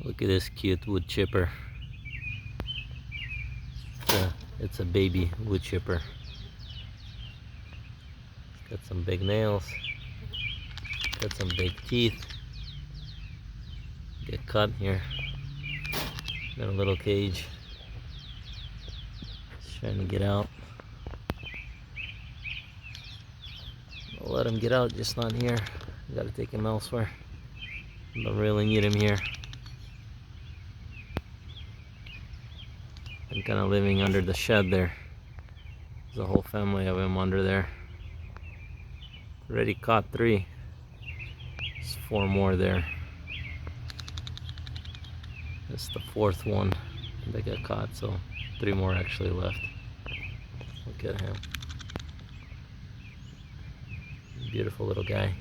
Look at this cute wood chipper. It's a baby wood chipper. It's got some big nails. Got some big teeth. Get cut here. Got a little cage. It's trying to get out. I'll let him get out, just not here. Gotta take him elsewhere. Don't really need him here. I'm kind of living under the shed there. There's a whole family of them under there. Already caught 3. There's 4 more there. That's the 4th one that got caught, so 3 more actually left. Look at him. Beautiful little guy.